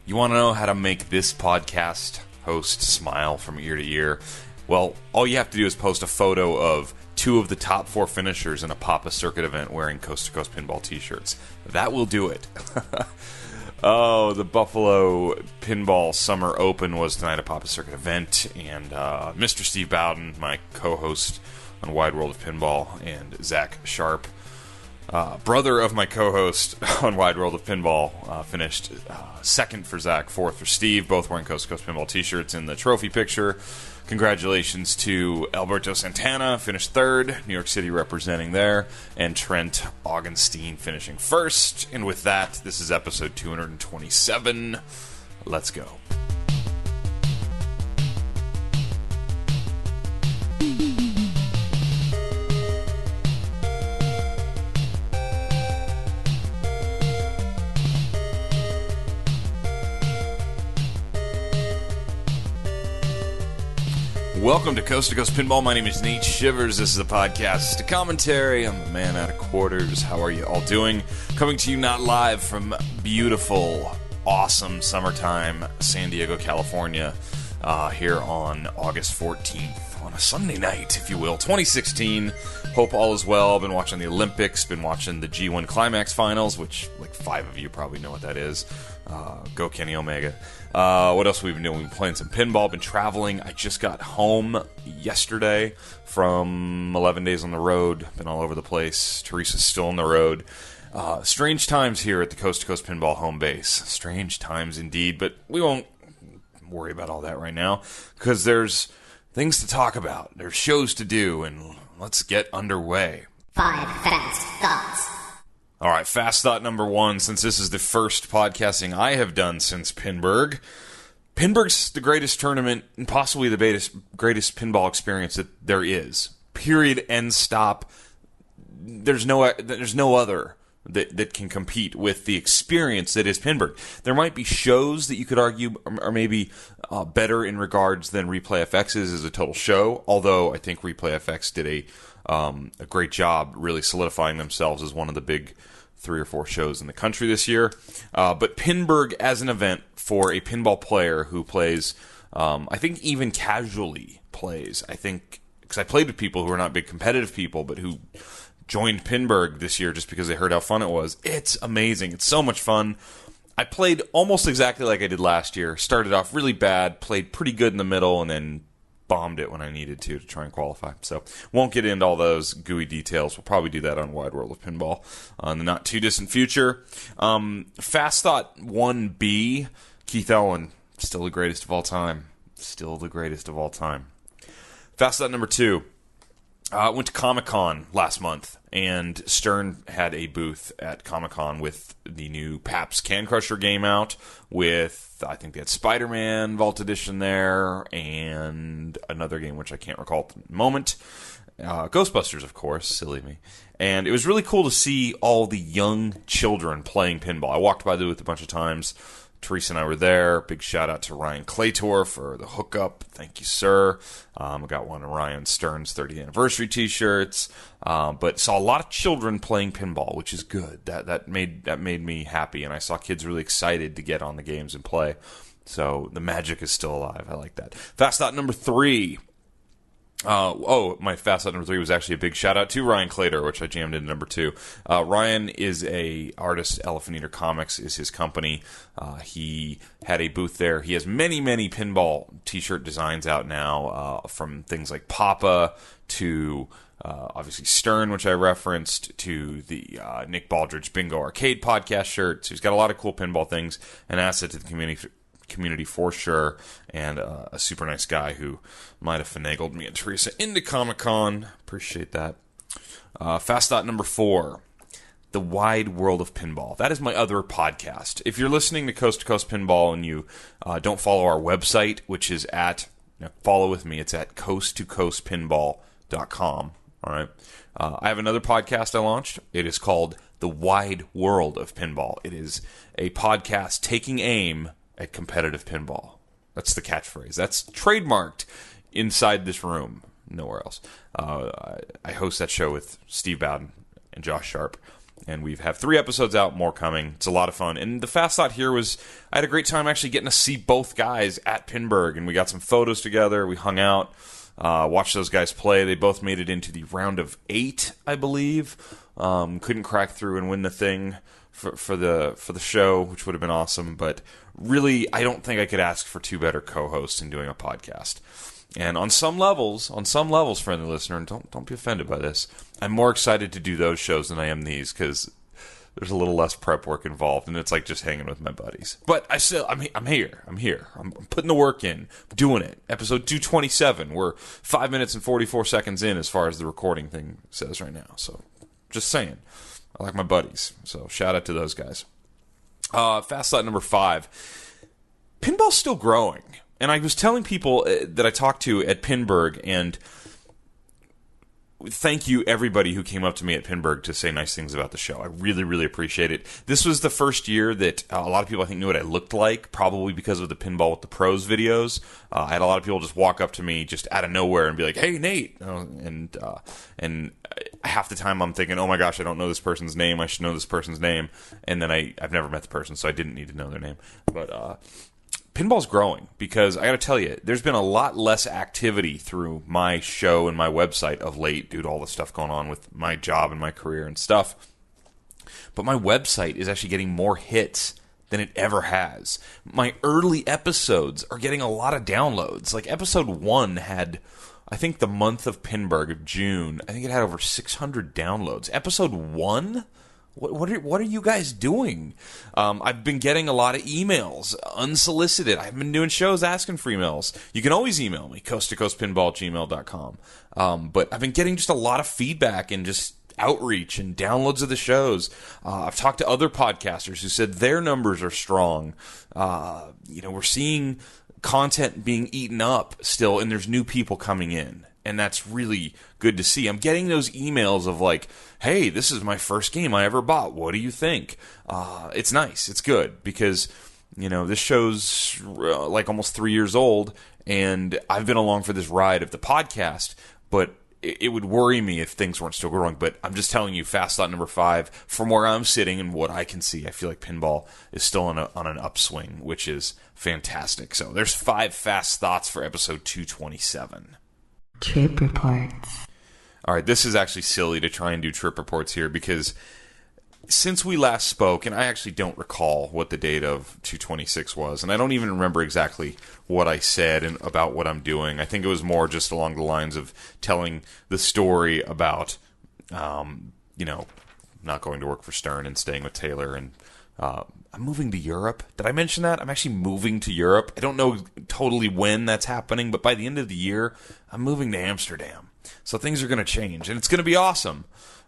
You want to know how to make this podcast host smile from ear to ear? Well, all you have to do is post a photo of two of the top four finishers in a Papa Circuit event wearing Coast2Coast Pinball t-shirts. That will do it. Oh, the Buffalo Pinball Summer Open was tonight, a Papa Circuit event, and Mr. Steve Bowden, my co-host on Wide World of Pinball, and Zach Sharp, brother of my co-host on Wide World of Pinball, finished second for Zach, fourth for Steve, both wearing Coast2Coast Pinball t-shirts in the trophy picture. Congratulations to Alberto Santana, finished third, New York City representing there, and Trent Augenstein finishing first. And with that, this is episode 227. Let's go. Welcome to Coast2Coast Pinball. My name is Nate Shivers. This is a podcast, a commentary. I'm the man out of quarters. How are you all doing? Coming to you not live from beautiful, awesome summertime San Diego, California, here on August 14th, on a Sunday night, if you will, 2016. Hope all is well. Been watching the Olympics, been watching the G1 Climax Finals, which like 5 of you probably know what that is. Go Kenny Omega. What else have we been doing? We've been playing some pinball, been traveling. I just got home yesterday from 11 days on the road. Been all over the place. Teresa's still on the road. Strange times here at the Coast2Coast Pinball home base. Strange times indeed, but we won't worry about all that right now because there's things to talk about. There's shows to do, and let's get underway. 5 fast thoughts. All right, fast thought number 1, since this is the first podcasting I have done since Pinburg. Pinburg's the greatest tournament and possibly the greatest pinball experience that there is. Period, end, stop. There's no other that can compete with the experience that is Pinburg. There might be shows that you could argue are maybe better in regards than Replay FX's as a total show, although I think Replay FX did a great job really solidifying themselves as one of the big 3 or 4 shows in the country this year. But Pinburg as an event for a pinball player who plays, I think even casually plays, I think, because I played with people who are not big competitive people, but who joined Pinburg this year just because they heard how fun it was. It's amazing. It's so much fun. I played almost exactly like I did last year. Started off really bad, played pretty good in the middle, and then bombed it when I needed to try and qualify. So won't get into all those gooey details. We'll probably do that on Wide World of Pinball in the not too distant future. Fast thought 1B, Keith Ellen, still the greatest of all time. Still the greatest of all time. Fast thought number 2. I went to Comic-Con last month, and Stern had a booth at Comic-Con with the new Paps Can Crusher game out with, I think they had Spider-Man Vault Edition there, and another game which I can't recall at the moment. Ghostbusters, of course, silly me. And it was really cool to see all the young children playing pinball. I walked by the booth a bunch of times. Teresa and I were there. Big shout out to Ryan Claytor for the hookup. Thank you, sir. I got one of Ryan Stern's 30th anniversary t-shirts. But saw a lot of children playing pinball, which is good. That made me happy, and I saw kids really excited to get on the games and play. So the magic is still alive. I like that. Fast thought number 3. My fast thought number 3 was actually a big shout out to Ryan Claytor, which I jammed into number 2. Ryan is a artist. Elephant Eater Comics is his company. He had a booth there. He has many, many pinball t-shirt designs out now, from things like Papa to obviously Stern, which I referenced, to the Nick Baldridge Bingo Arcade podcast shirt. So he's got a lot of cool pinball things, an asset to the community for sure, and a super nice guy who might have finagled me and Teresa into Comic-Con. Appreciate that. Fast thought number 4, the Wide World of Pinball. That is my other podcast. If you're listening to Coast2Coast Pinball and you don't follow our website, which is follow with me, it's at coast2coastpinball.com. All right. I have another podcast I launched. It is called The Wide World of Pinball. It is a podcast taking aim at competitive pinball. That's the catchphrase. That's trademarked inside this room, nowhere else. I host that show with Steve Bowden and Josh Sharp. And we have 3 episodes out, more coming. It's a lot of fun. And the fast thought here was I had a great time actually getting to see both guys at Pinburg. And we got some photos together. We hung out, watched those guys play. They both made it into the round of 8, I believe. Couldn't crack through and win the thing for the show, which would have been awesome. But really, I don't think I could ask for 2 better co-hosts in doing a podcast. And on some levels, friendly listener, and don't be offended by this, I'm more excited to do those shows than I am these, because there's a little less prep work involved, and it's like just hanging with my buddies. But I'm here. I'm putting the work in. I'm doing it. Episode 227. We're 5 minutes and 44 seconds in as far as the recording thing says right now. So, just saying. I like my buddies. So, shout out to those guys. Fast thought number 5. Pinball's still growing. And I was telling people that I talked to at Pinburg, and thank you everybody who came up to me at Pinburg to say nice things about the show. I really, really appreciate it. This was the first year that a lot of people I think knew what I looked like, probably because of the Pinball with the Pros videos. I had a lot of people just walk up to me just out of nowhere and be like, "Hey, Nate," and half the time I'm thinking, "Oh my gosh, I don't know this person's name. I should know this person's name." And then I've never met the person, so I didn't need to know their name. But pinball's growing, because I got to tell you, there's been a lot less activity through my show and my website of late due to all the stuff going on with my job and my career and stuff. But my website is actually getting more hits than it ever has. My early episodes are getting a lot of downloads. Like episode 1 had, I think the month of Pinburg of June, I think it had over 600 downloads. Episode 1? What are you guys doing? I've been getting a lot of emails, unsolicited. I've been doing shows asking for emails. You can always email me, coast2coastpinball@gmail.com. But I've been getting just a lot of feedback and just outreach and downloads of the shows. I've talked to other podcasters who said their numbers are strong. We're seeing content being eaten up still, and there's new people coming in. And that's really good to see. I'm getting those emails of like, "Hey, this is my first game I ever bought. What do you think?" It's nice. It's good, because, this show's like almost 3 years old, and I've been along for this ride of the podcast, but it would worry me if things weren't still growing. But I'm just telling you, fast thought number 5, from where I'm sitting and what I can see, I feel like pinball is still on an upswing, which is fantastic. So there's 5 fast thoughts for episode 227. Trip reports. All right, this is actually silly to try and do trip reports here, because since we last spoke, and I actually don't recall what the date of 226 was, and I don't even remember exactly what I said and about what I'm doing. I think it was more just along the lines of telling the story about, not going to work for Stern and staying with Taylor, and I'm moving to Europe. Did I mention that? I'm actually moving to Europe. I don't know totally when that's happening, but by the end of the year, I'm moving to Amsterdam. So things are going to change, and it's going to be awesome.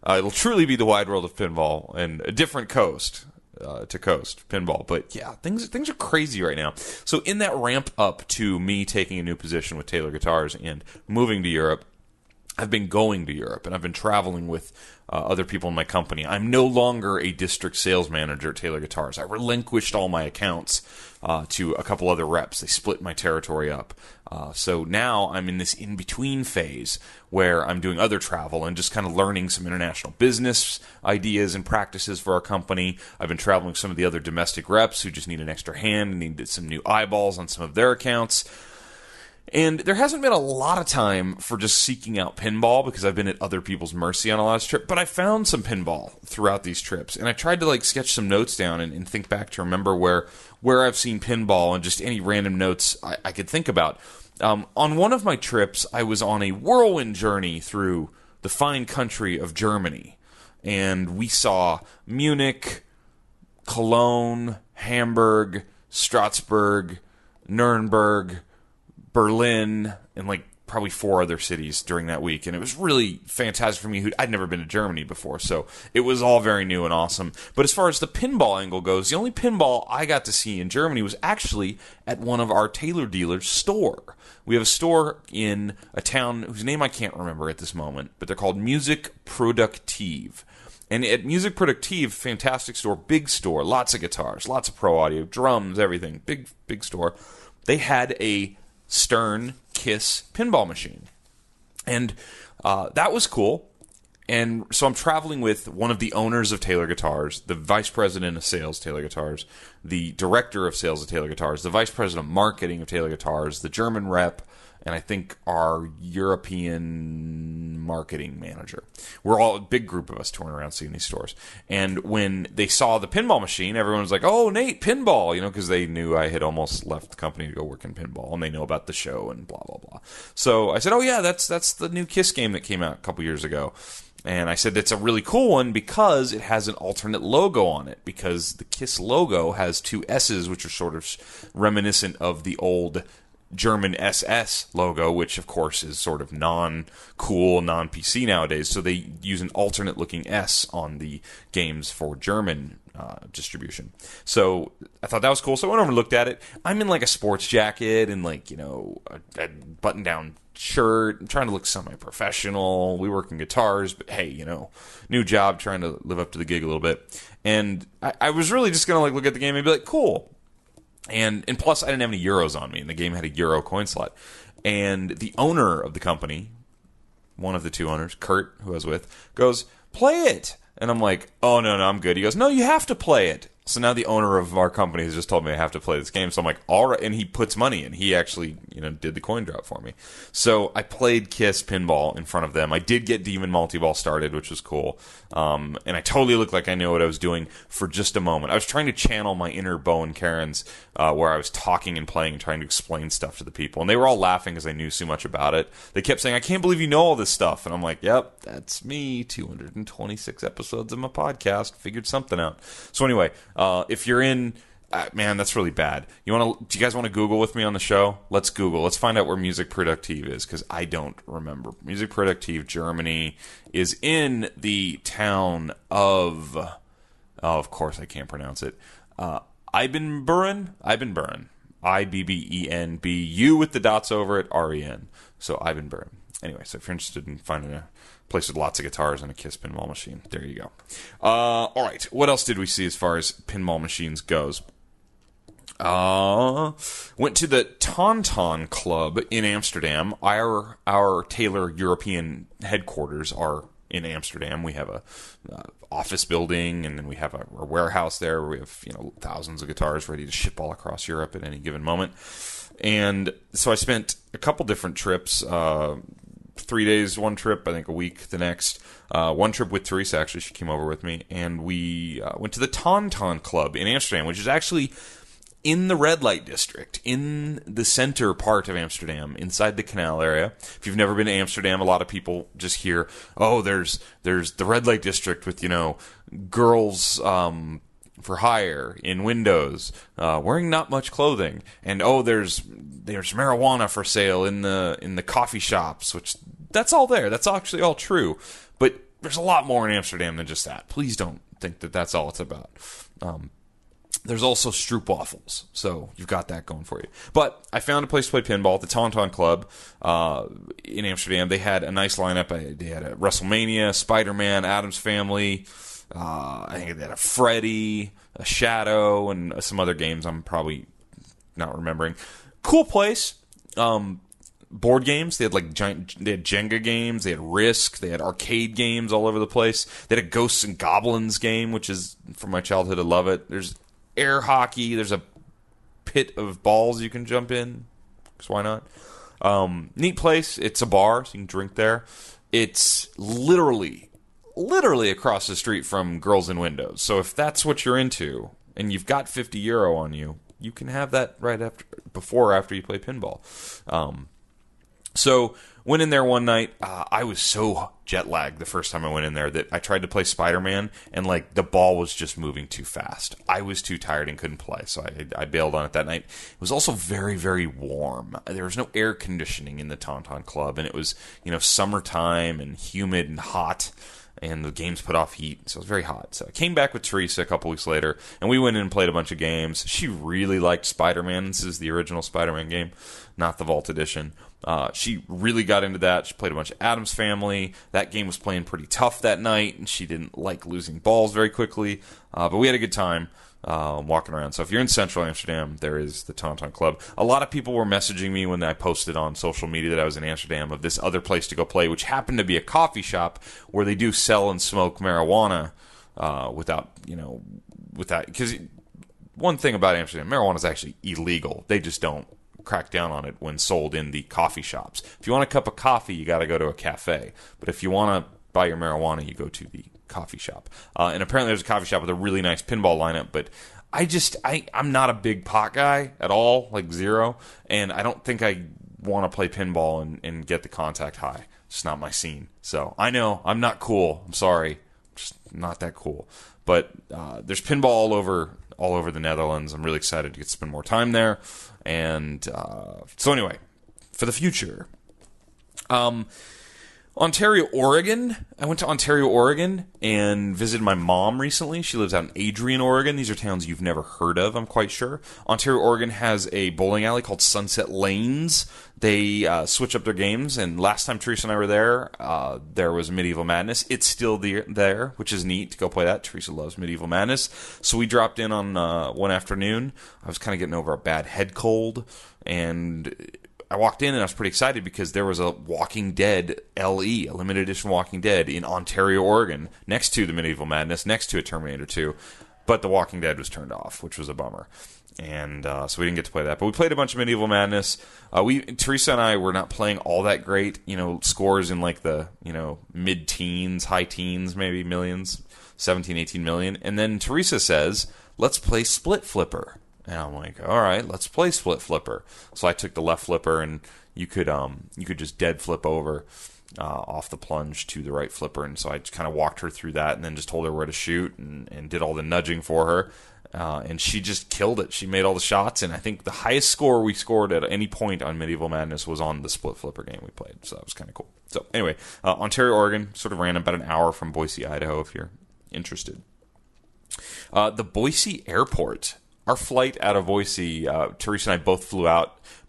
It'll truly be the wide world of pinball and a different coast to coast pinball. But yeah, things are crazy right now. So in that ramp up to me taking a new position with Taylor Guitars and moving to Europe, I've been going to Europe, and I've been traveling with other people in my company. I'm no longer a district sales manager at Taylor Guitars. I relinquished all my accounts to a couple other reps. They split my territory up. So now I'm in this in-between phase where I'm doing other travel and just kind of learning some international business ideas and practices for our company. I've been traveling with some of the other domestic reps who just need an extra hand and need some new eyeballs on some of their accounts. And there hasn't been a lot of time for just seeking out pinball, because I've been at other people's mercy on a lot of trips. But I found some pinball throughout these trips, and I tried to sketch some notes down and think back to remember where I've seen pinball and just any random notes I could think about. On one of my trips, I was on a whirlwind journey through the fine country of Germany, and we saw Munich, Cologne, Hamburg, Strasbourg, Nuremberg, Berlin, and probably 4 other cities during that week. And it was really fantastic for me. I'd never been to Germany before, so it was all very new and awesome. But as far as the pinball angle goes, the only pinball I got to see in Germany was actually at one of our Taylor dealers' store. We have a store in a town whose name I can't remember at this moment, but they're called Music Produktiv. And at Music Produktiv, fantastic store, big store, lots of guitars, lots of pro audio, drums, everything, big store. They had a Stern Kiss pinball machine, and that was cool. And so I'm traveling with one of the owners of Taylor Guitars, the vice president of sales Taylor Guitars, the director of sales of Taylor Guitars, the vice president of marketing of Taylor Guitars, the German rep, and I think our European marketing manager. We're all a big group of us touring around seeing these stores. And when they saw the pinball machine, everyone was like, "Oh, Nate, pinball," because they knew I had almost left the company to go work in pinball, and they know about the show and blah, blah, blah. So I said, "Oh, yeah, that's the new Kiss game that came out a couple years ago." And I said, "That's a really cool one because it has an alternate logo on it, because the Kiss logo has two S's, which are sort of reminiscent of the old German SS logo, which of course is sort of non-cool, non-PC nowadays. So they use an alternate looking S on the games for German distribution. So I thought that was cool. So I went over and looked at it. I'm in like a sports jacket and like, a button-down shirt. I'm trying to look semi-professional. We work in guitars, but hey, new job, trying to live up to the gig a little bit. And I was really just going to like look at the game and be like, cool. And plus, I didn't have any euros on me, and the game had a euro coin slot. And the owner of the company, one of the two owners, Kurt, who I was with, goes, "Play it." And I'm like, "Oh, no, I'm good." He goes, "No, you have to play it." So now the owner of our company has just told me I have to play this game. So I'm like, all right. And he puts money in. He actually, did the coin drop for me. So I played Kiss Pinball in front of them. I did get Demon Multiball started, which was cool. And I totally looked like I knew what I was doing for just a moment. I was trying to channel my inner Bo and Karen's, where I was talking and playing and trying to explain stuff to the people. And they were all laughing because I knew so much about it. They kept saying, "I can't believe you know all this stuff." And I'm like, yep, that's me. 226 episodes of my podcast. Figured something out. So anyway, if you're in, man, that's really bad. Do you guys want to Google with me on the show? Let's Google. Let's find out where Music Productive is, because I don't remember. Music Productive, Germany, is in the town of course I can't pronounce it, Ibbenburen. Ibbenbu with the dots over it, REN. So Ibbenburen. Anyway, so if you're interested in finding a place with lots of guitars and a Kiss pinball machine, there you go. All right, what else did we see as far as pinball machines goes? Went to the Tauntaun Club in Amsterdam. Our Taylor European headquarters are in Amsterdam. We have a office building, and then we have a warehouse there where we have thousands of guitars ready to ship all across Europe at any given moment. And so I spent a couple different trips. 3 days, one trip, I think a week the next. One trip with Teresa, actually, she came over with me, and we went to the Tauntaun Club in Amsterdam, which is actually in the red light district, in the center part of Amsterdam, inside the canal area. If you've never been to Amsterdam, a lot of people just hear, "Oh, there's the red light district with, girls for hire in windows, wearing not much clothing, and there's marijuana for sale in the coffee shops," which that's all there. That's actually all true, but there's a lot more in Amsterdam than just that. Please don't think that that's all it's about. There's also stroopwafels, so you've got that going for you. But I found a place to play pinball at the Tauntaun Club in Amsterdam. They had a nice lineup. They had a WrestleMania, Spider-Man, Addams Family. I think they had a Freddy, a Shadow, and some other games I'm probably not remembering. Cool place. Board games. They had they had Jenga games. They had Risk. They had arcade games all over the place. They had a Ghosts and Goblins game, which is from my childhood. I love it. There's air hockey. There's a pit of balls you can jump in, because why not? Neat place. It's a bar, so you can drink there. It's literally across the street from Girls in Windows. So if that's what you're into, and you've got €50 on you, you can have that right before or after you play pinball. So went in there one night. I was so jet lagged the first time I went in there that I tried to play Spider-Man, and the ball was just moving too fast. I was too tired and couldn't play, so I bailed on it that night. It was also very, very warm. There was no air conditioning in the Tauntaun Club, and it was summertime and humid and hot, and the games put off heat, so it was very hot. So I came back with Teresa a couple weeks later, and we went in and played a bunch of games. She really liked Spider-Man. This is the original Spider-Man game, not the Vault Edition. She really got into that. She played a bunch of Addams Family. That game was playing pretty tough that night, and she didn't like losing balls very quickly. But we had a good time walking around. So if you're in Central Amsterdam, there is the Tauntaun Club. A lot of people were messaging me when I posted on social media that I was in Amsterdam of this other place to go play, which happened to be a coffee shop where they do sell and smoke marijuana because one thing about Amsterdam, marijuana is actually illegal. They just don't crack down on it when sold in the coffee shops. If you want a cup of coffee, you got to go to a cafe. But if you want to buy your marijuana, you go to the coffee shop. And apparently there's a coffee shop with a really nice pinball lineup, but I'm not a big pot guy at all, like zero, and I don't think I want to play pinball and get the contact high. It's not my scene. So I know I'm not cool. I'm sorry. I'm just not that cool. But there's pinball all over the Netherlands. I'm really excited to get to spend more time there. And so anyway, for the future, Ontario, Oregon. I went to Ontario, Oregon, and visited my mom recently. She lives out in Adrian, Oregon. These are towns you've never heard of, I'm quite sure. Ontario, Oregon has a bowling alley called Sunset Lanes. They switch up their games, and last time Teresa and I were there was Medieval Madness. It's still there, which is neat to go play that. Teresa loves Medieval Madness. So we dropped in on one afternoon. I was kind of getting over a bad head cold, and I walked in and I was pretty excited because there was a Walking Dead LE, a limited edition Walking Dead in Ontario, Oregon, next to the Medieval Madness, next to a Terminator 2. But the Walking Dead was turned off, which was a bummer. And so we didn't get to play that. But we played a bunch of Medieval Madness. Teresa and I were not playing all that great. Scores in like the, mid-teens, high teens, maybe millions, 17, 18 million. And then Teresa says, let's play Split Flipper. And I'm like, all right, let's play Split Flipper. So I took the left flipper, and you could just dead flip over off the plunge to the right flipper. And so I just kind of walked her through that, and then just told her where to shoot, and did all the nudging for her. And she just killed it. She made all the shots, and I think the highest score we scored at any point on Medieval Madness was on the Split Flipper game we played. So that was kind of cool. So anyway, Ontario, Oregon, sort of random, about an hour from Boise, Idaho, if you're interested. The Boise Airport. Our flight out of Boise, Teresa and I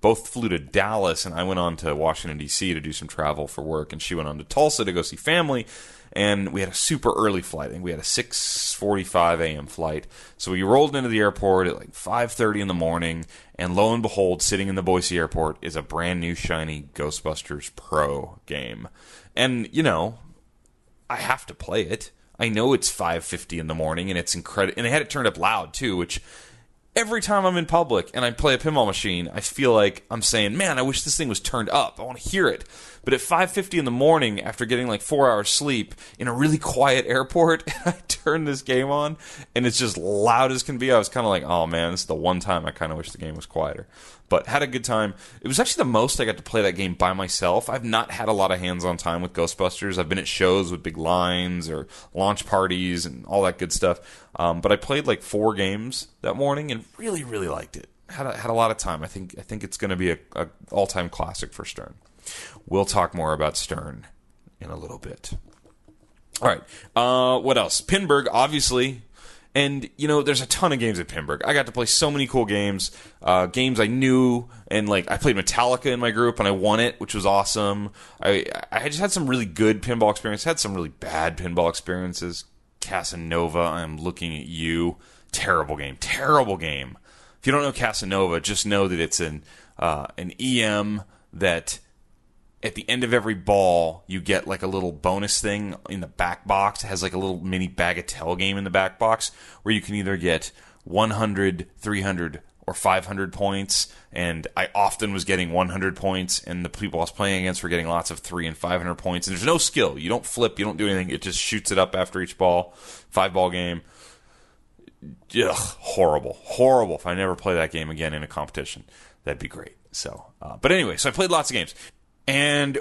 both flew to Dallas, and I went on to Washington, D.C. to do some travel for work, and she went on to Tulsa to go see family, and we had a super early flight. I think we had a 6:45 a.m. flight, so we rolled into the airport at like 5:30 in the morning, and lo and behold, sitting in the Boise airport is a brand new shiny Ghostbusters Pro game. And, I have to play it. I know it's 5:50 in the morning, and it's incredible, and they had it turned up loud, too, which every time I'm in public and I play a pinball machine, I feel like I'm saying, man, I wish this thing was turned up. I want to hear it. But at 5:50 in the morning, after getting like 4 hours sleep in a really quiet airport, I turn this game on, and it's just loud as can be. I was kind of like, oh man, this is the one time I kind of wish the game was quieter. But had a good time. It was actually the most I got to play that game by myself. I've not had a lot of hands-on time with Ghostbusters. I've been at shows with big lines or launch parties and all that good stuff. But I played like 4 games that morning and really, really liked it. Had a lot of time. I think it's going to be a all-time classic for Stern. We'll talk more about Stern in a little bit. All right. What else? Pinburg, obviously. And, there's a ton of games at Pinburg. I got to play so many cool games. Games I knew. And, I played Metallica in my group, and I won it, which was awesome. I just had some really good pinball experience. Had some really bad pinball experiences. Casanova, I'm looking at you. Terrible game. Terrible game. If you don't know Casanova, just know that it's an EM that at the end of every ball, you get like a little bonus thing in the back box. It has like a little mini bagatelle game in the back box where you can either get 100, 300, or 500 points. And I often was getting 100 points, and the people I was playing against were getting lots of 300 and 500 points. And there's no skill. You don't flip. You don't do anything. It just shoots it up after each ball. 5-ball game. Ugh, horrible. Horrible. If I never play that game again in a competition, that'd be great. So, but anyway, so I played lots of games. And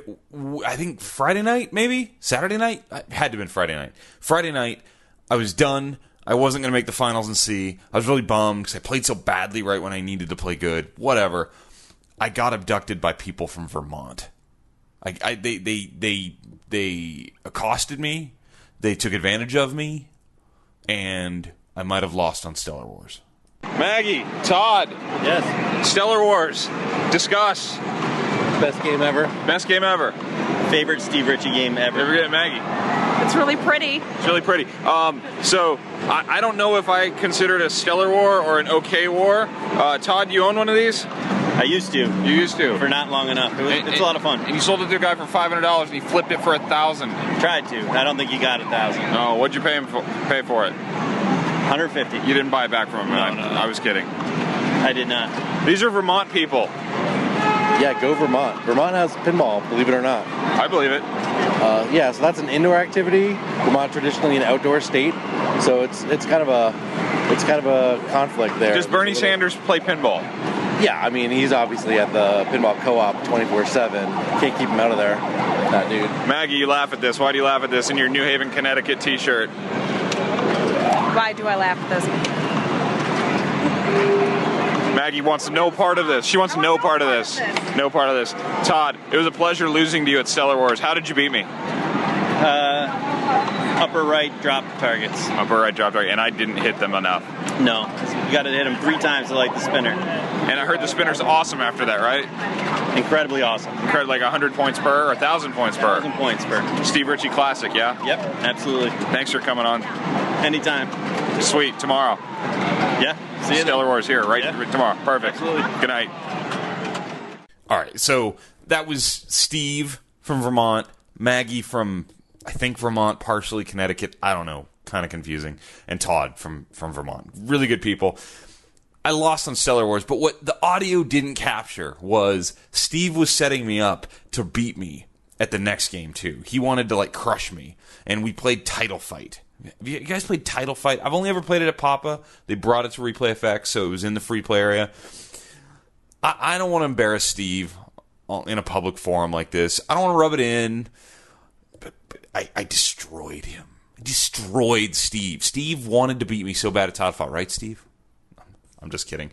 I think Friday night, maybe? Saturday night? It had to have been Friday night. Friday night, I was done. I wasn't going to make the finals in C. I was really bummed because I played so badly right when I needed to play good. Whatever. I got abducted by people from Vermont. They accosted me. They took advantage of me. And I might have lost on Stellar Wars. Maggie, Todd. Yes. Stellar Wars. Discuss. Best game ever. Best game ever. Favorite Steve Ritchie game ever. Ever get it, Maggie? It's really pretty. It's really pretty. So I don't know if I consider it a stellar war or an okay war. Todd, do you own one of these? I used to. You used to? For not long enough. It's a lot of fun. And you sold it to a guy for $500 and he flipped it for $1,000. Tried to. I don't think he got $1,000. No, what'd you pay for it? $150. You didn't buy it back from him. No. I was kidding. I did not. These are Vermont people. Yeah, go Vermont. Vermont has pinball, believe it or not. I believe it. Yeah, so that's an indoor activity. Vermont traditionally an outdoor state, so it's kind of a conflict there. Does Bernie Sanders play pinball? Yeah, I mean he's obviously at the pinball co-op 24/7. Can't keep him out of there, that dude. Maggie, you laugh at this. Why do you laugh at this in your New Haven, Connecticut T-shirt? Why do I laugh at this? Maggie wants no part of this. She wants no part of this. No part of this. Todd, it was a pleasure losing to you at Stellar Wars. How did you beat me? Upper right drop targets. Upper right drop target, and I didn't hit them enough. No. You got to hit them 3 times to like the spinner. And I heard the spinner's awesome after that, right? Incredibly awesome. Like 100 points per or 1,000 points per? 1,000 points per. Steve Ritchie Classic, yeah? Yep, absolutely. Thanks for coming on. Anytime. Sweet. Tomorrow. Yeah. See you Stellar Wars here, right? Yeah. Tomorrow. Perfect. Absolutely. Good night. All right, so that was Steve from Vermont, Maggie from, I think, Vermont, partially Connecticut. I don't know. Kind of confusing. And Todd from Vermont. Really good people. I lost on Stellar Wars, but what the audio didn't capture was Steve was setting me up to beat me at the next game, too. He wanted to, crush me. And we played Title Fight. Have you guys played Title Fight? I've only ever played it at Papa. They brought it to Replay FX, so it was in the free play area. I don't want to embarrass Steve in a public forum like this. I don't want to rub it in, but I destroyed him. I destroyed Steve. Steve wanted to beat me so bad at Todd Fought, right, Steve? I'm just kidding.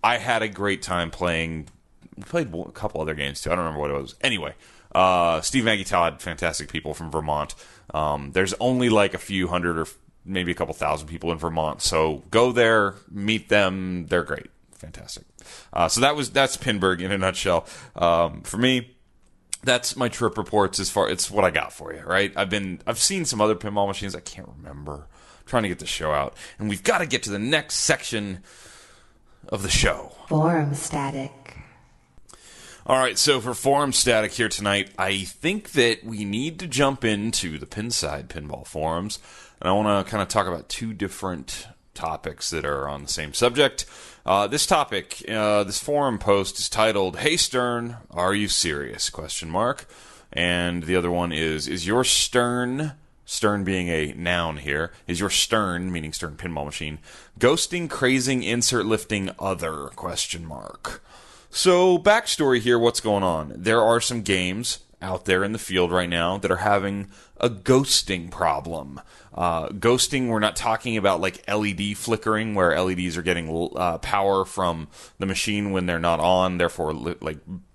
I had a great time playing. We played a couple other games, too. I don't remember what it was. Anyway, Steve, Maggie, Todd, fantastic people from Vermont. There's only a few hundred or maybe a couple thousand people in Vermont, so go there, meet them. They're great, fantastic. So that's Pinburg in a nutshell. For me, that's my trip reports. It's what I got for you, right? I've seen some other pinball machines. I can't remember. I'm trying to get the show out, and we've got to get to the next section of the show. Forum static. All right, so for forum static here tonight, I think that we need to jump into the Pinside Pinball forums, and I want to kind of talk about 2 different topics that are on the same subject. This topic, this forum post is titled, "Hey Stern, are you serious?" ? And the other one is your Stern being a noun here, is your Stern, meaning Stern Pinball Machine, ghosting, crazing, insert lifting, other ? So, backstory here, what's going on? There are some games out there in the field right now that are having a ghosting problem. Ghosting, we're not talking about LED flickering, where LEDs are getting power from the machine when they're not on, therefore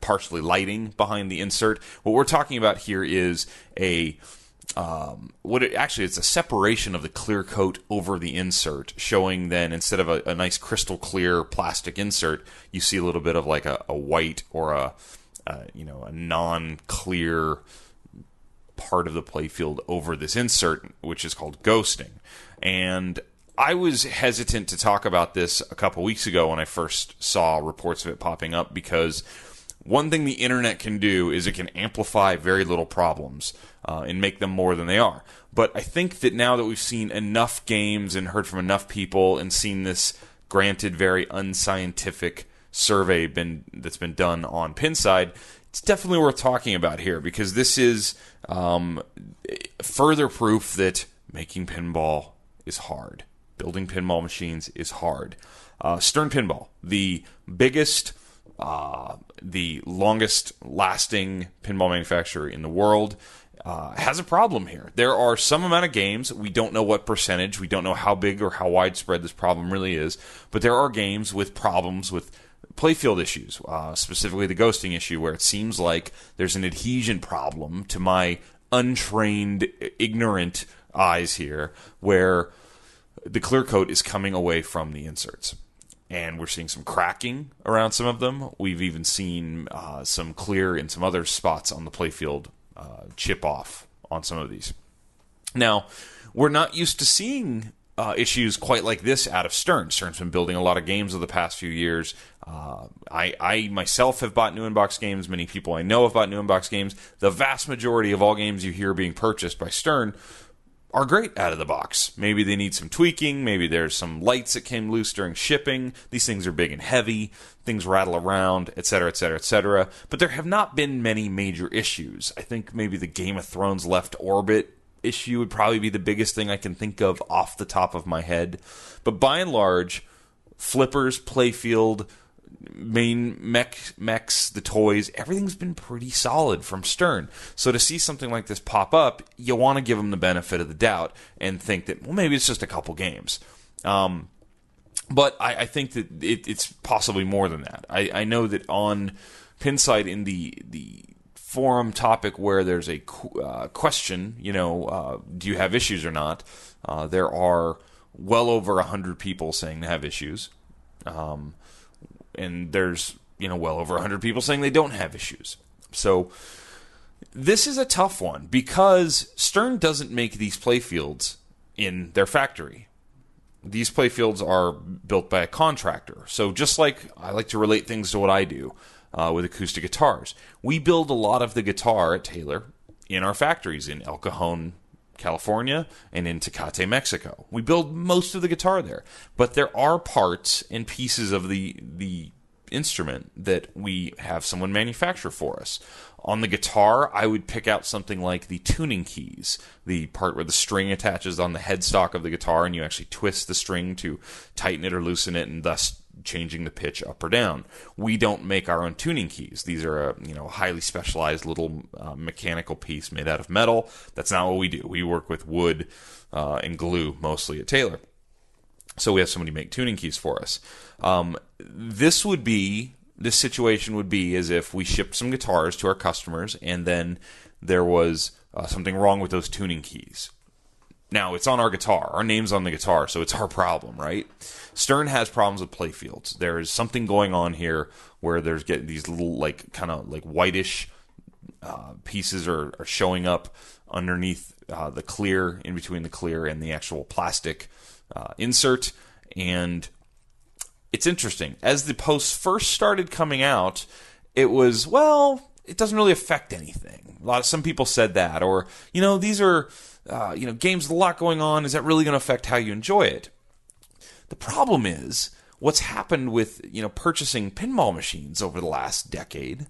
partially lighting behind the insert. What we're talking about here is it's a separation of the clear coat over the insert, showing then instead of a nice crystal clear plastic insert, you see a little bit of a white or a non-clear part of the playfield over this insert, which is called ghosting. And I was hesitant to talk about this a couple weeks ago when I first saw reports of it popping up, because one thing the internet can do is it can amplify very little problems and make them more than they are. But I think that now that we've seen enough games and heard from enough people and seen this, granted, very unscientific survey that's been done on Pinside, it's definitely worth talking about here, because this is further proof that making pinball is hard. Building pinball machines is hard. Stern Pinball, the biggest, the longest lasting pinball manufacturer in the world, has a problem here. There are some amount of games, we don't know what percentage, we don't know how big or how widespread this problem really is, but there are games with problems with playfield issues, specifically the ghosting issue, where it seems like there's an adhesion problem, to my untrained, ignorant eyes here, where the clear coat is coming away from the inserts. and we're seeing some cracking around some of them. We've even seen some clear in some other spots on the playfield chip off on some of these. Now, we're not used to seeing issues quite like this out of Stern. Stern's been building a lot of games over the past few years. I myself have bought new in-box games. Many people I know have bought new in-box games. The vast majority of all games you hear being purchased by Stern are great out of the box. Maybe they need some tweaking. Maybe there's some lights that came loose during shipping. These things are big and heavy. Things rattle around, etc., etc., etc. But there have not been many major issues. I think maybe the Game of Thrones Left Orbit issue would probably be the biggest thing I can think of off the top of my head. But by and large, flippers, playfield, main mechs, the toys, everything's been pretty solid from Stern. So to see something like this pop up, you want to give them the benefit of the doubt and think that, well, maybe it's just a couple games. But I think that it's possibly more than that. I know that on Pinside, in the forum topic where there's a question, do you have issues or not, there are well over 100 people saying they have issues. And there's, well over 100 people saying they don't have issues. So this is a tough one because Stern doesn't make these playfields in their factory. These playfields are built by a contractor. So just like I like to relate things to what I do with acoustic guitars, we build a lot of the guitar at Taylor in our factories in El Cajon, California, and in Tecate, Mexico. We build most of the guitar there. But there are parts and pieces of the instrument that we have someone manufacture for us. On the guitar, I would pick out something like the tuning keys, the part where the string attaches on the headstock of the guitar and you actually twist the string to tighten it or loosen it and thus changing the pitch up or down. We don't make our own tuning keys. These are a highly specialized little mechanical piece made out of metal. That's not what we do. We work with wood and glue mostly at Taylor. So we have somebody make tuning keys for us. This situation would be as if we shipped some guitars to our customers and then there was something wrong with those tuning keys. Now, it's on our guitar. Our name's on the guitar, so it's our problem, right? Stern has problems with playfields. There is something going on here where there's getting these little, kind of whitish pieces are showing up underneath the clear, in between the clear and the actual plastic insert. And it's interesting. As the posts first started coming out, it was, it doesn't really affect anything. Some people said that. Or, these are... games with a lot going on. Is that really going to affect how you enjoy it? The problem is what's happened with purchasing pinball machines over the last decade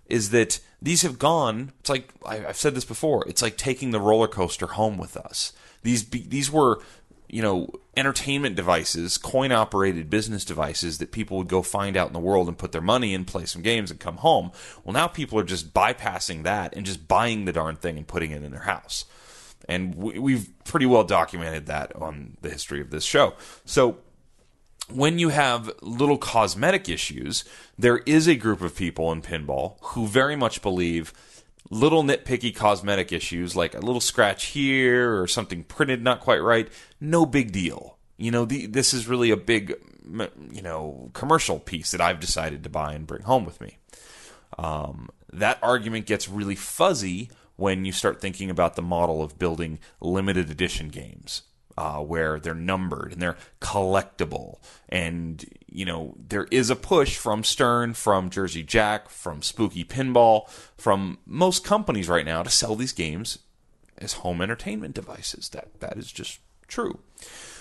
is that these have gone. It's like I've said this before. It's like taking the roller coaster home with us. These were entertainment devices, coin operated business devices that people would go find out in the world and put their money in, play some games, and come home. Well, now people are just bypassing that and just buying the darn thing and putting it in their house. And we've pretty well documented that on the history of this show. So when you have little cosmetic issues, there is a group of people in pinball who very much believe little nitpicky cosmetic issues, like a little scratch here or something printed not quite right, no big deal. This is really a big, commercial piece that I've decided to buy and bring home with me. That argument gets really fuzzy when you start thinking about the model of building limited edition games, where they're numbered and they're collectible. And, there is a push from Stern, from Jersey Jack, from Spooky Pinball, from most companies right now to sell these games as home entertainment devices. That is just true.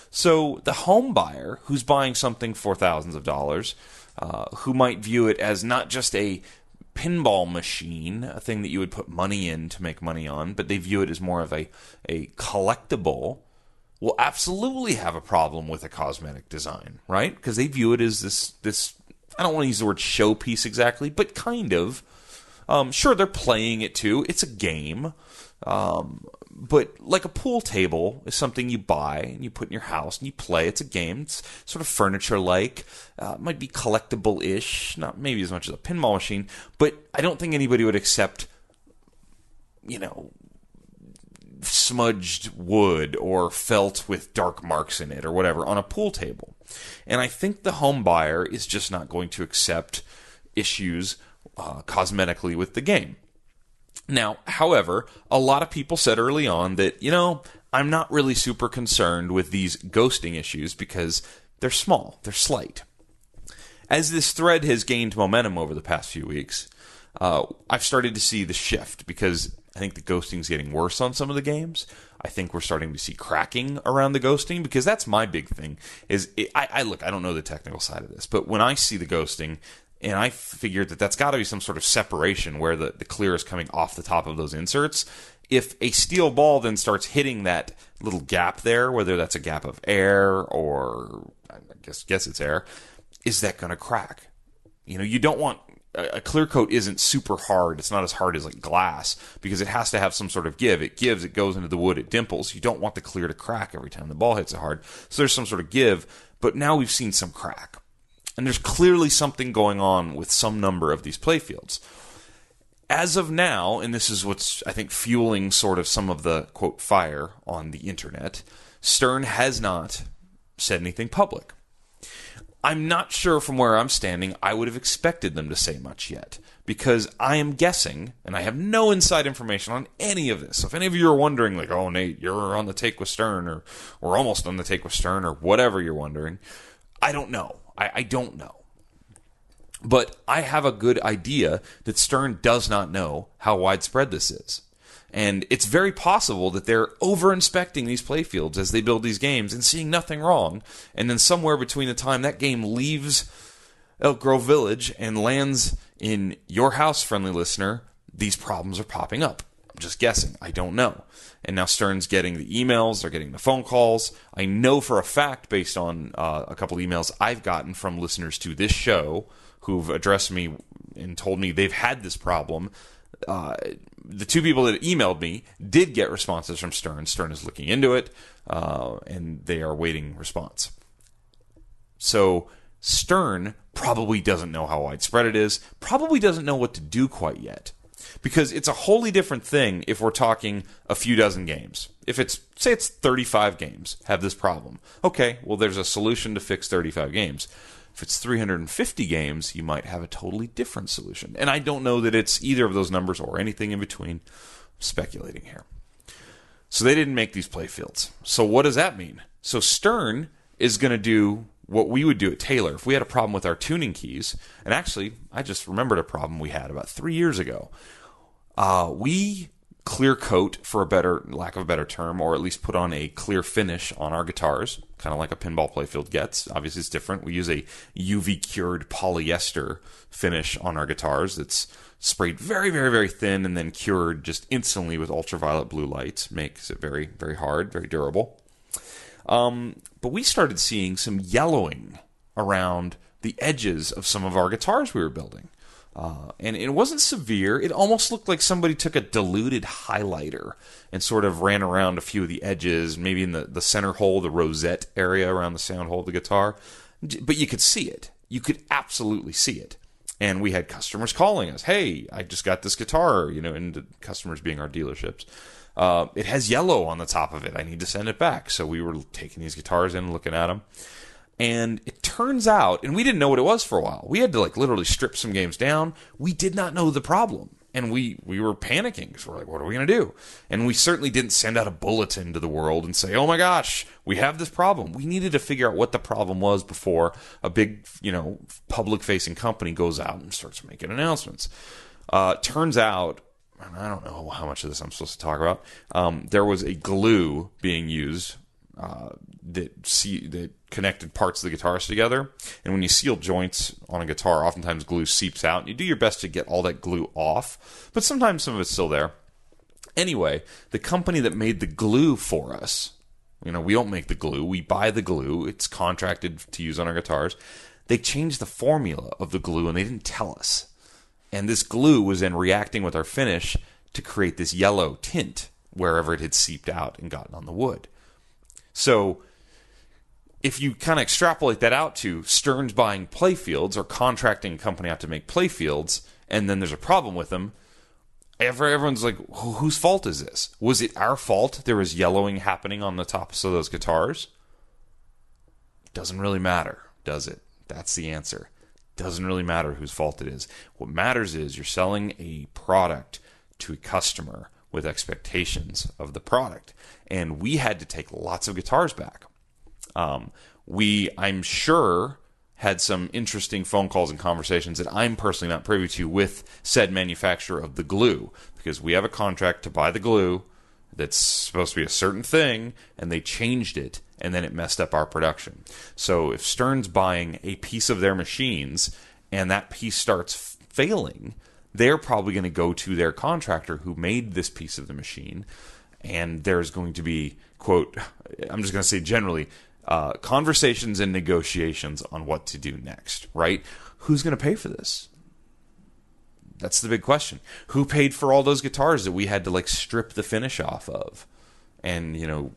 So the home buyer who's buying something for thousands of dollars, who might view it as not just a pinball machine, a thing that you would put money in to make money on, but they view it as more of a collectible, will absolutely have a problem with a cosmetic design, right? Because they view it as this I don't want to use the word showpiece exactly, but kind of. Sure, they're playing it too. It's a game. But like a pool table is something you buy and you put in your house and you play. It's a game. It's sort of furniture-like. It might be collectible-ish, not maybe as much as a pinball machine, but I don't think anybody would accept, smudged wood or felt with dark marks in it or whatever on a pool table. And I think the home buyer is just not going to accept issues cosmetically with the game. Now, however, a lot of people said early on that, I'm not really super concerned with these ghosting issues because they're small, they're slight. As this thread has gained momentum over the past few weeks, I've started to see the shift because I think the ghosting is getting worse on some of the games. I think we're starting to see cracking around the ghosting because that's my big thing. I don't know the technical side of this, but when I see the ghosting, and I figured that that's got to be some sort of separation where the clear is coming off the top of those inserts. If a steel ball then starts hitting that little gap there, whether that's a gap of air or I guess it's air, is that going to crack? You don't want a clear coat isn't super hard. It's not as hard as like glass because it has to have some sort of give. It gives, it goes into the wood, it dimples. You don't want the clear to crack every time the ball hits it hard. So there's some sort of give, but now we've seen some crack. And there's clearly something going on with some number of these playfields. As of now, and this is what's, I think, fueling sort of some of the, quote, fire on the internet, Stern has not said anything public. I'm not sure from where I'm standing I would have expected them to say much yet, because I am guessing, and I have no inside information on any of this. So if any of you are wondering, like, oh, Nate, you're on the take with Stern, or we're almost on the take with Stern, or whatever you're wondering, I don't know. I don't know. But I have a good idea that Stern does not know how widespread this is. And it's very possible that they're over-inspecting these playfields as they build these games and seeing nothing wrong. And then somewhere between the time that game leaves Elk Grove Village and lands in your house, friendly listener, these problems are popping up. I'm just guessing. I don't know. And now Stern's getting the emails, they're getting the phone calls. I know for a fact, based on a couple emails I've gotten from listeners to this show who've addressed me and told me they've had this problem. The two people that emailed me did get responses from Stern. Stern is looking into it, and they are waiting response. So Stern probably doesn't know how widespread it is, probably doesn't know what to do quite yet. Because it's a wholly different thing if we're talking a few dozen games. If it's, say it's 35 games have this problem. Okay, well there's a solution to fix 35 games. If it's 350 games, you might have a totally different solution. And I don't know that it's either of those numbers or anything in between. I'm speculating here. So they didn't make these playfields. So what does that mean? So Stern is going to do what we would do at Taylor. If we had a problem with our tuning keys, and actually, I just remembered a problem we had about 3 years ago. We clear coat, for lack of a better term, or at least put on a clear finish on our guitars, kind of like a pinball playfield gets. Obviously, it's different. We use a UV-cured polyester finish on our guitars that's sprayed very, very, very thin and then cured just instantly with ultraviolet blue light. Makes it very, very hard, very durable. But we started seeing some yellowing around the edges of some of our guitars we were building. And it wasn't severe. It almost looked like somebody took a diluted highlighter and sort of ran around a few of the edges, maybe in the center hole, the rosette area around the sound hole of the guitar. But you could see it. You could absolutely see it. And we had customers calling us, hey, I just got this guitar, and the customers being our dealerships. It has yellow on the top of it. I need to send it back. So we were taking these guitars in and looking at them. And it turns out, and we didn't know what it was for a while. We had to literally strip some games down. We did not know the problem. And we were panicking because we're like, what are we going to do? And we certainly didn't send out a bulletin to the world and say, oh my gosh, we have this problem. We needed to figure out what the problem was before a big, public-facing company goes out and starts making announcements. Turns out, and I don't know how much of this I'm supposed to talk about, there was a glue being used that connected parts of the guitars together. And when you seal joints on a guitar, oftentimes glue seeps out. And you do your best to get all that glue off, but sometimes some of it's still there. Anyway, the company that made the glue for us, we don't make the glue, we buy the glue, it's contracted to use on our guitars. They changed the formula of the glue and they didn't tell us. And this glue was then reacting with our finish to create this yellow tint wherever it had seeped out and gotten on the wood. So if you kind of extrapolate that out to Stern's buying playfields or contracting a company out to make playfields, and then there's a problem with them, everyone's like, whose fault is this? Was it our fault there was yellowing happening on the tops of those guitars? Doesn't really matter, does it? That's the answer. Doesn't really matter whose fault it is. What matters is you're selling a product to a customer with expectations of the product. And we had to take lots of guitars back. I'm sure, had some interesting phone calls and conversations that I'm personally not privy to with said manufacturer of the glue, because we have a contract to buy the glue that's supposed to be a certain thing, and they changed it, and then it messed up our production. So if Stern's buying a piece of their machines and that piece starts failing, they're probably going to go to their contractor who made this piece of the machine, and there's going to be, quote, I'm just going to say generally, conversations and negotiations on what to do next, right? Who's going to pay for this? That's the big question. Who paid for all those guitars that we had to like strip the finish off of? And, you know,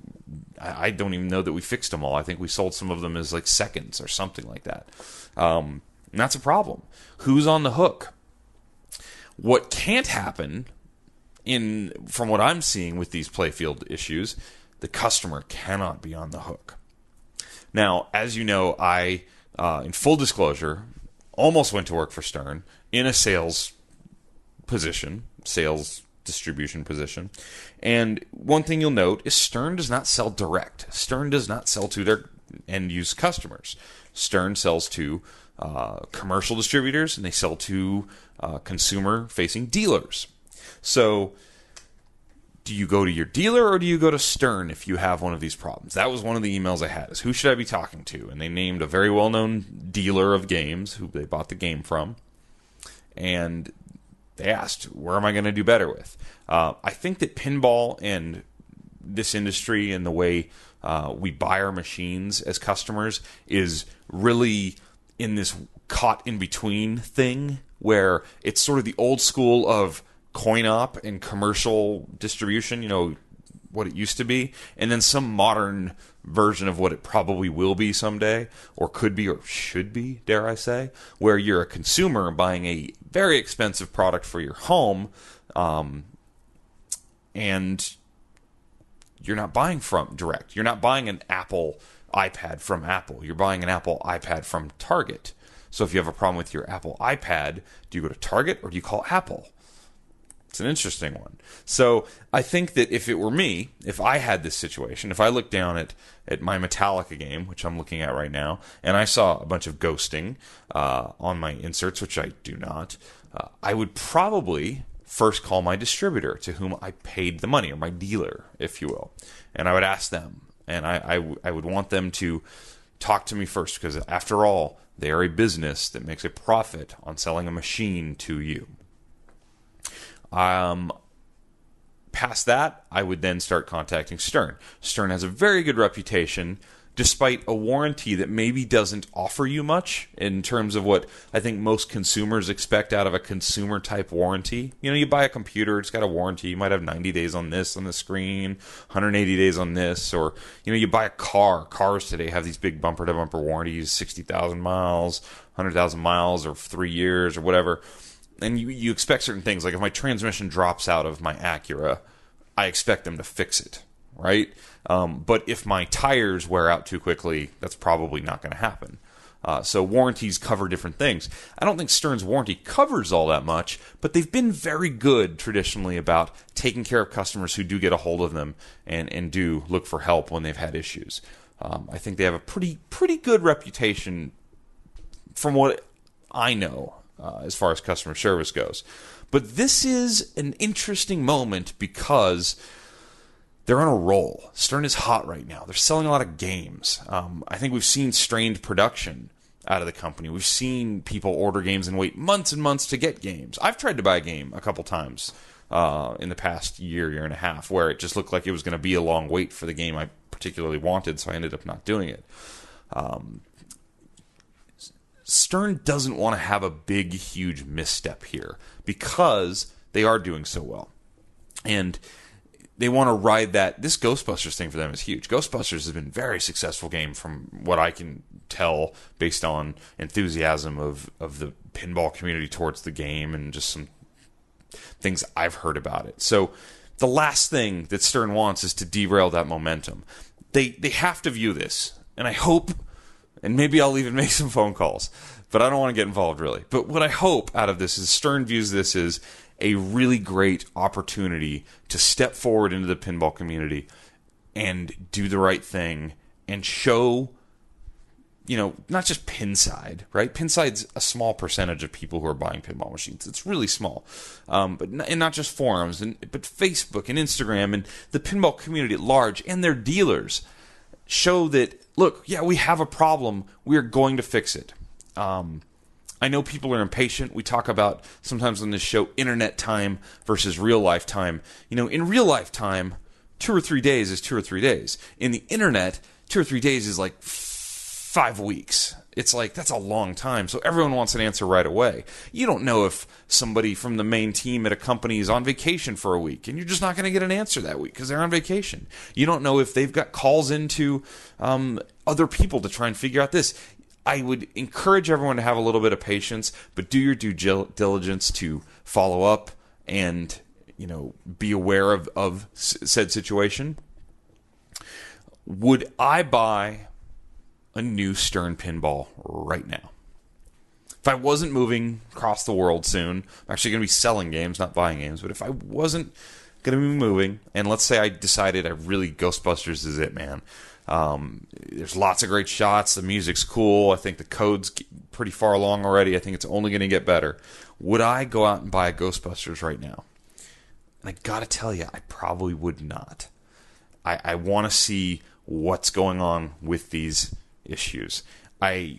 I don't even know that we fixed them all. I think we sold some of them as like seconds or something like that. And that's a problem. Who's on the hook? What can't happen, from what I'm seeing with these playfield issues, the customer cannot be on the hook. Now, as you know, I, in full disclosure, almost went to work for Stern in a sales distribution position. And one thing you'll note is Stern does not sell direct. Stern does not sell to their end-use customers. Stern sells to commercial distributors, and they sell to consumer-facing dealers. So do you go to your dealer or do you go to Stern if you have one of these problems? That was one of the emails I had, is who should I be talking to? And they named a very well-known dealer of games who they bought the game from. And they asked, where am I going to do better with? I think that pinball and this industry and the way we buy our machines as customers is really in this caught-in-between thing where it's sort of the old school of coin-op and commercial distribution, you know, what it used to be, and then some modern version of what it probably will be someday, or could be, or should be, dare I say, where you're a consumer buying a very expensive product for your home, and you're not buying from direct. You're not buying an Apple iPad from Apple. You're buying an Apple iPad from Target. So if you have a problem with your Apple iPad, do you go to Target or do you call Apple? It's an interesting one. So I think that if it were me, if I had this situation, if I looked down at my Metallica game, which I'm looking at right now, and I saw a bunch of ghosting on my inserts, which I do not, I would probably first call my distributor to whom I paid the money, or my dealer, if you will. And I would ask them, and I would want them to talk to me first, because after all, they are a business that makes a profit on selling a machine to you. Past that, I would then start contacting Stern. Stern has a very good reputation, despite a warranty that maybe doesn't offer you much in terms of what I think most consumers expect out of a consumer-type warranty. You know, you buy a computer, it's got a warranty. You might have 90 days on this on the screen, 180 days on this. Or, you know, you buy a car. Cars today have these big bumper-to-bumper warranties, 60,000 miles, 100,000 miles, or 3 years, or whatever. And you expect certain things. Like if my transmission drops out of my Acura, I expect them to fix it, right? But if my tires wear out too quickly, that's probably not going to happen. So warranties cover different things. I don't think Stern's warranty covers all that much, but they've been very good traditionally about taking care of customers who do get a hold of them and do look for help when they've had issues. I think they have a pretty good reputation from what I know. As far as customer service goes. But this is an interesting moment because they're on a roll. Stern is hot right now. They're selling a lot of games. I think we've seen strained production out of the company. We've seen people order games and wait months and months to get games. I've tried to buy a game a couple times in the past year and a half, where it just looked like it was going to be a long wait for the game I particularly wanted, so I ended up not doing it. Stern doesn't want to have a big, huge misstep here because they are doing so well. And they want to ride that. This Ghostbusters thing for them is huge. Ghostbusters has been a very successful game from what I can tell based on enthusiasm of the pinball community towards the game and just some things I've heard about it. So the last thing that Stern wants is to derail that momentum. They have to view this, and I hope, and maybe I'll even make some phone calls, but I don't want to get involved really. But what I hope out of this is Stern views this as a really great opportunity to step forward into the pinball community and do the right thing and show, not just Pinside, right? Pinside's a small percentage of people who are buying pinball machines. It's really small. But not just forums, but Facebook and Instagram and the pinball community at large and their dealers show that, look, yeah, we have a problem. We're going to fix it. I know people are impatient. We talk about sometimes on this show internet time versus real life time. In real life time, 2 or 3 days is 2 or 3 days. In the internet, 2 or 3 days is like 5 weeks. It's like, that's a long time. So everyone wants an answer right away. You don't know if somebody from the main team at a company is on vacation for a week, and you're just not going to get an answer that week because they're on vacation. You don't know if they've got calls into other people to try and figure out this. I would encourage everyone to have a little bit of patience, but do your due diligence to follow up and, be aware of said situation. Would I buy a new Stern pinball right now? If I wasn't moving across the world soon, I'm actually going to be selling games, not buying games, but if I wasn't going to be moving, and let's say I decided Ghostbusters is it, man. There's lots of great shots. The music's cool. I think the code's pretty far along already. I think it's only going to get better. Would I go out and buy a Ghostbusters right now? And I got to tell you, I probably would not. I want to see what's going on with these issues. My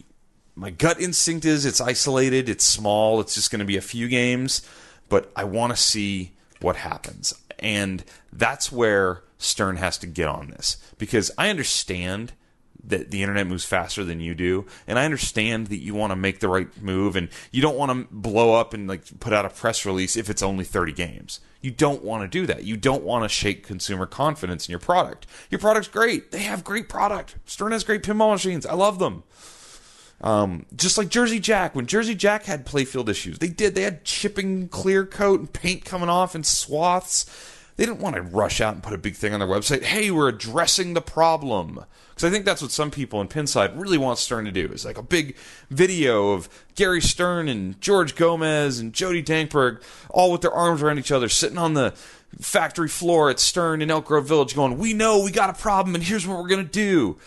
gut instinct is it's isolated, it's small, it's just going to be a few games, but I want to see what happens. And that's where Stern has to get on this, because I understand that the internet moves faster than you do, and I understand that you want to make the right move, and you don't want to blow up and put out a press release if it's only 30 games. You don't want to do that. You don't want to shake consumer confidence in your product. Your product's great. They have great product. Stern has great pinball machines. I love them. Just like Jersey Jack. When Jersey Jack had playfield issues, they had chipping clear coat and paint coming off in swaths. They didn't want to rush out and put a big thing on their website. Hey, we're addressing the problem. Because I think that's what some people in Pinside really want Stern to do. Is like a big video of Gary Stern and George Gomez and Jody Dankberg all with their arms around each other, sitting on the factory floor at Stern in Elk Grove Village going, we know we got a problem and here's what we're going to do.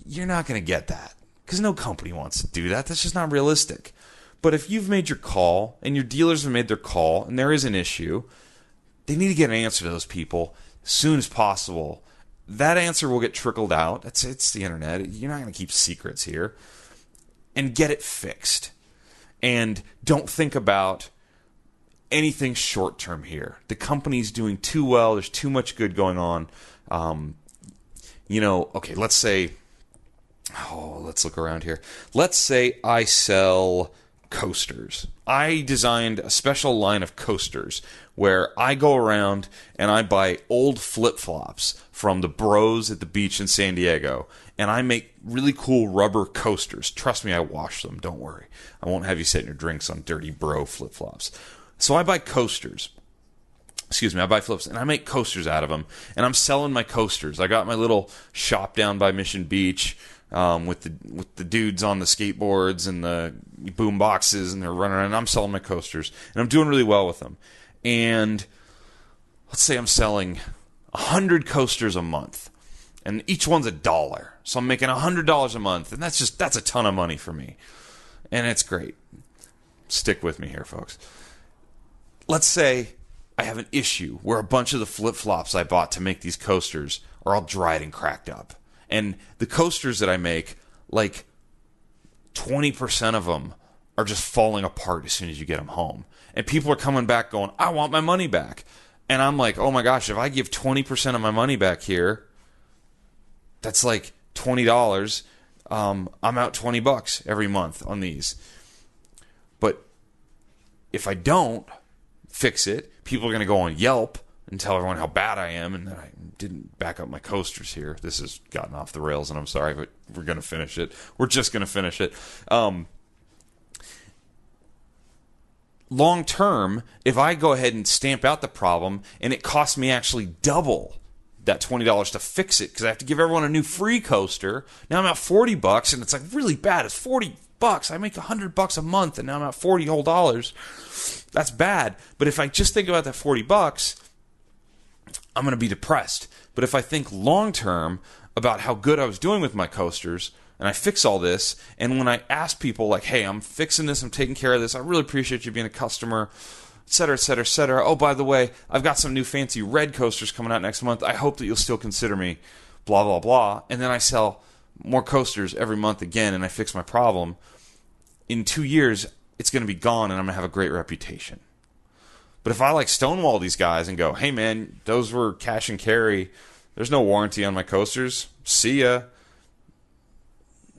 You're not going to get that. Because no company wants to do that. That's just not realistic. But if you've made your call and your dealers have made their call and there is an issue, they need to get an answer to those people as soon as possible. That answer will get trickled out. It's the internet. You're not going to keep secrets here. And get it fixed. And don't think about anything short-term here. The company's doing too well. There's too much good going on. Okay, let's say... let's look around here. Let's say I sell coasters. I designed a special line of coasters where I go around and I buy old flip-flops from the bros at the beach in San Diego, and I make really cool rubber coasters. Trust me, I wash them. Don't worry. I won't have you setting your drinks on dirty bro flip-flops. So I buy coasters. I buy flips, and I make coasters out of them, and I'm selling my coasters. I got my little shop down by Mission Beach with the dudes on the skateboards and the boom boxes, and they're running around, and I'm selling my coasters, and I'm doing really well with them. And let's say I'm selling 100 coasters a month, and each one's $1. So I'm making $100 a month, and that's a ton of money for me. And it's great. Stick with me here, folks. Let's say I have an issue where a bunch of the flip-flops I bought to make these coasters are all dried and cracked up. And the coasters that I make, 20% of them are just falling apart as soon as you get them home. And people are coming back going, I want my money back. And I'm like, oh my gosh, if I give 20% of my money back here, that's like $20. I'm out $20 every month on these. But if I don't fix it, people are going to go on Yelp and tell everyone how bad I am and that I didn't back up my coasters here. This has gotten off the rails, and I'm sorry, but we're going to finish it. We're just going to finish it. long term, if I go ahead and stamp out the problem and it costs me actually double that $20 to fix it because I have to give everyone a new free coaster, now I'm at $40 and it's like really bad. It's $40. I make $100 a month and now I'm at $40 whole dollars. That's bad. But if I just think about that $40, I'm going to be depressed. But if I think long term about how good I was doing with my coasters, and I fix all this, and when I ask people like, hey, I'm fixing this, I'm taking care of this, I really appreciate you being a customer, et cetera, et cetera, et cetera. Oh, by the way, I've got some new fancy red coasters coming out next month. I hope that you'll still consider me, blah, blah, blah. And then I sell more coasters every month again, and I fix my problem. In 2 years, it's going to be gone, and I'm going to have a great reputation. But if I like stonewall these guys and go, hey, man, those were cash and carry, there's no warranty on my coasters, see ya.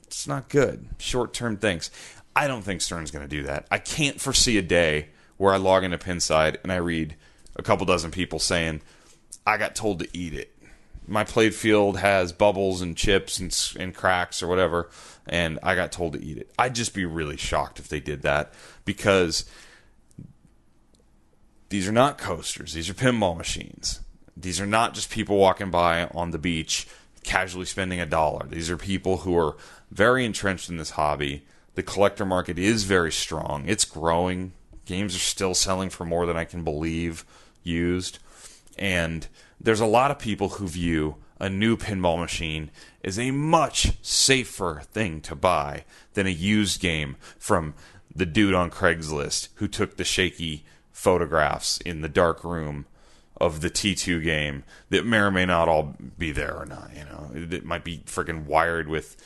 It's not good. Short-term things. I don't think Stern's going to do that. I can't foresee a day where I log into Pinside and I read a couple dozen people saying, I got told to eat it. My played field has bubbles and chips and cracks or whatever, and I got told to eat it. I'd just be really shocked if they did that, because these are not coasters. These are pinball machines. These are not just people walking by on the beach casually spending $1. These are people who are very entrenched in this hobby. The collector market is very strong. It's growing. Games are still selling for more than I can believe used. And there's a lot of people who view a new pinball machine as a much safer thing to buy than a used game from the dude on Craigslist who took the shaky photographs in the dark room of the T2 game that may or may not all be there or not. It might be freaking wired with,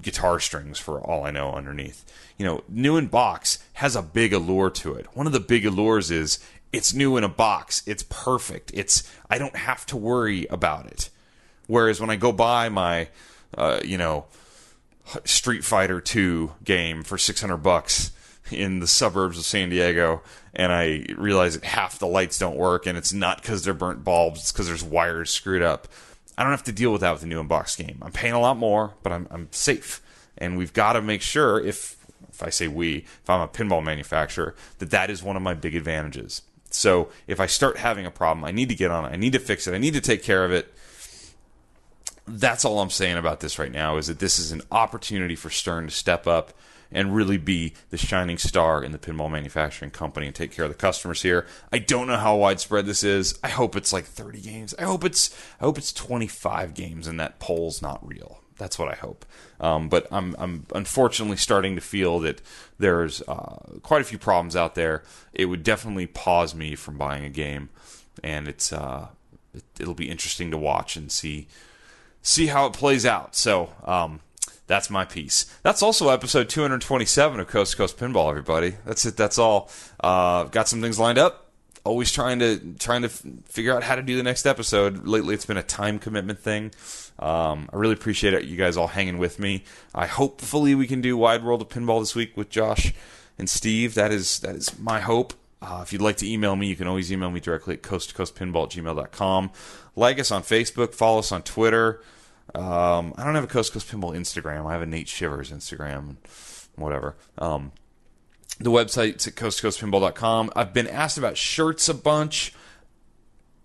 guitar strings for all I know underneath. New in box has a big allure to it. One of the big allures is it's new in a box. It's perfect. I don't have to worry about it. Whereas when I go buy my, Street Fighter 2 game for $600 in the suburbs of San Diego, and I realize that half the lights don't work, and it's not because they're burnt bulbs, it's because there's wires screwed up. I don't have to deal with that with the new in-box game. I'm paying a lot more, but I'm safe. And we've got to make sure, if I say we, if I'm a pinball manufacturer, that is one of my big advantages. So if I start having a problem, I need to get on it. I need to fix it. I need to take care of it. That's all I'm saying about this right now, is that this is an opportunity for Stern to step up and really be the shining star in the pinball manufacturing company and take care of the customers here. I don't know how widespread this is. I hope it's like 30 games. I hope it's 25 games and that poll's not real. That's what I hope. But I'm unfortunately starting to feel that there's quite a few problems out there. It would definitely pause me from buying a game, and it'll be interesting to watch and see how it plays out. So that's my piece. That's also episode 227 of Coast to Coast Pinball, everybody. That's it. That's all. Got some things lined up. Always trying to figure out how to do the next episode. Lately, it's been a time commitment thing. I really appreciate it, you guys all hanging with me. Hopefully we can do Wide World of Pinball this week with Josh and Steve. That is my hope. If you'd like to email me, you can always email me directly at coasttocoastpinball@gmail.com. Like us on Facebook. Follow us on Twitter. I don't have a Coast to Coast Pinball Instagram. I have a Nate Shivers Instagram. Whatever. The website's at coasttocoastpinball.com. I've been asked about shirts a bunch.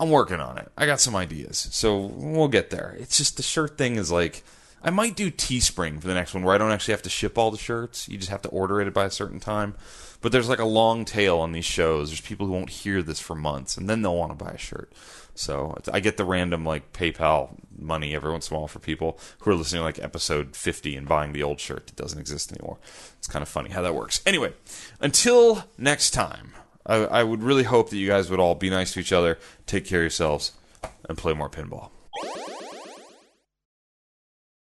I'm working on it. I got some ideas, so we'll get there. It's just the shirt thing is like, I might do Teespring for the next one, where I don't actually have to ship all the shirts. You just have to order it by a certain time. But there's like a long tail on these shows. There's people who won't hear this for months, and then they'll want to buy a shirt. So I get the random like PayPal money every once in a while for people who are listening to like episode 50 and buying the old shirt that doesn't exist anymore. It's kind of funny how that works. Anyway, until next time, I would really hope that you guys would all be nice to each other, take care of yourselves, and play more pinball.